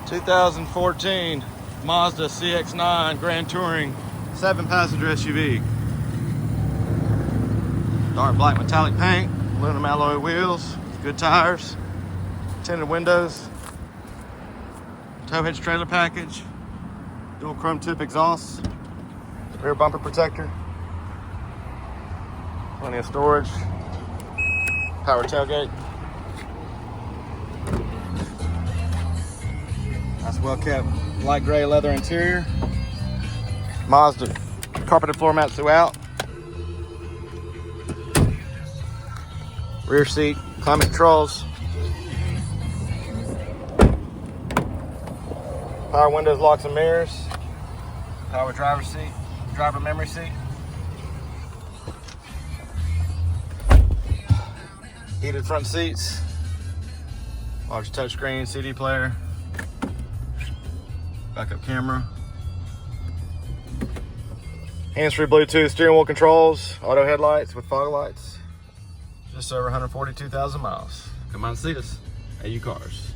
2014 Mazda CX-9 Grand Touring 7-passenger SUV. Dark black metallic paint, aluminum alloy wheels, good tires, tinted windows, tow hitch trailer package, dual chrome tip exhaust, rear bumper protector, plenty of storage, power tailgate. Nice well kept light gray leather interior. Mazda carpeted floor mats throughout. Rear seat, climate controls. Power windows, locks and mirrors. Power driver seat, driver memory seat. Heated front seats. Large touchscreen, CD player. Backup camera. Hands-free Bluetooth steering wheel controls. Auto headlights with fog lights. Just over 142,000 miles. Come on and see us at U Cars.